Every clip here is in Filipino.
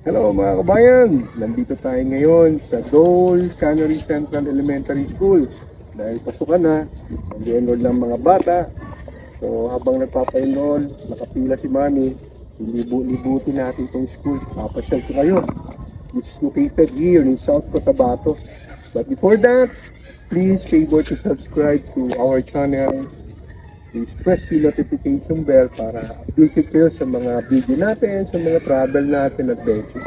Hello mga kabayan! Nandito tayo ngayon sa Dole Cannery Central Elementary School. Dahil pasukan na, nag-enroll ng mga bata. So habang nagpapa-enroll, nakapila si Mami, libutin natin itong school. Papasyal ko kayo. This is located here in South Cotabato. But before that, please favor to subscribe to our channel. Please press the notification bell para updated kayo sa mga video natin, sa mga travel natin at adventure.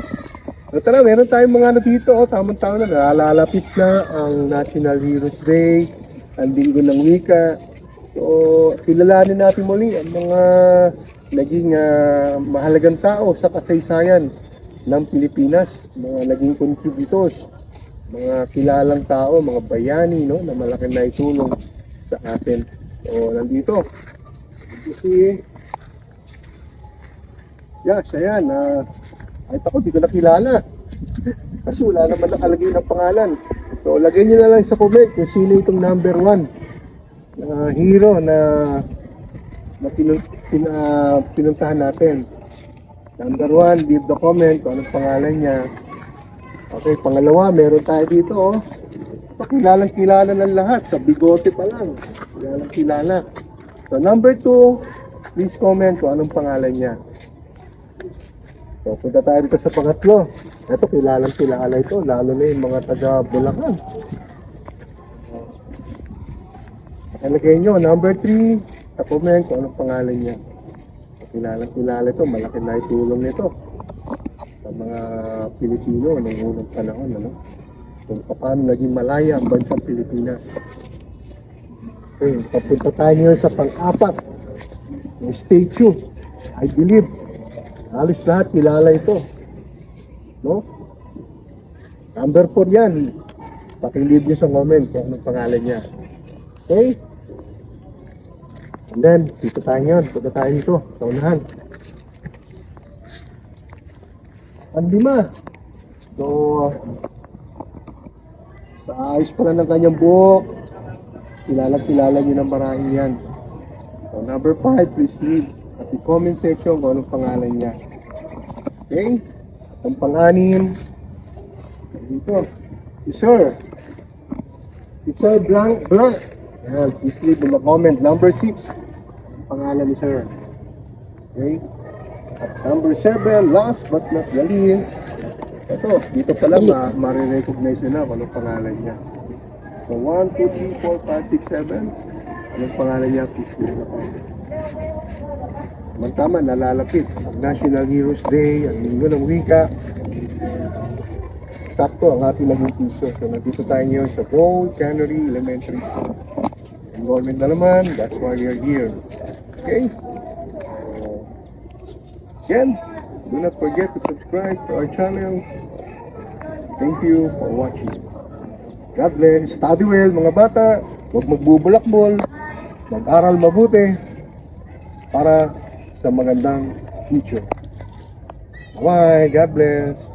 So tara, meron tayong mga ano dito, tamang-tama na, nalalapit na ang National Heroes Day, ang Linggo ng Wika. So, kilalanin natin muli ang mga naging mahalagang tao sa kasaysayan ng Pilipinas, mga naging contributors, mga kilalang tao, mga bayani, no, na malaking naitulong sa atin. So, nandito. Si siya yan. Kahit ako, di ko nakilala. Kasi wala naman nakalagay ng pangalan. So, lagay nyo na lang sa comment kung sino itong number 1 hero na pinuntahan natin. Number 1, leave the comment kung anong pangalan niya. Okay, pangalawa, meron tayo dito, oh. Pakilalang kilala ng lahat, sa bigote pa lang. Kilalang kilala. So number 2, please comment kung anong pangalan niya. So punta tayo dito sa pangatlo. Ito, kilalang kilala ito, lalo na yung mga taga Bulacan. Nakalagay nyo, number 3, sa comment kung anong pangalan niya. Kilalang kilala ito, malaki na itulong nito sa mga Pilipino ng unang panahon, ano? Kung paano naging malaya ang bansang Pilipinas. Okay, papunta tayo ngayon sa pang-apat, yung statue. I believe halos lahat kilala ito, no? Number 4 yan. Pakilib nyo sa comment kung anong pangalan niya. Okay, and then dito tayo ngayon, punta tayo dito sa unahan. Ang 5. So sa ayos pala ng kanyang buhok, kilala nyo ng marahil yan. So number 5, please leave at the comment section kung anong pangalan niya. Okay, ang pang-6 dito, si Sir Blanc. Ayan, please leave in the comment. Number 6, ang pangalan ni Sir. Okay, at number 7, last but not the least, ito, dito pala ma-recognize nyo na kung anong pangalan niya. So 1, 2, 3, 4, 5, 6, 7. Anong pangalan niya? Please leave na po. Tama, nalalapit ang National Heroes Day, ang Linggo ng Wika. Sakto ang ating naging piso. So nandito tayo ngayon sa Dole Cannery Elementary School. Enrollment na naman, that's why we are here. Okay? So, again, do not forget to subscribe to our channel. Thank you for watching. God bless. Study well mga bata. Huwag magbubulakbol. Mag-aral mabuti para sa magandang future. Bye. God bless.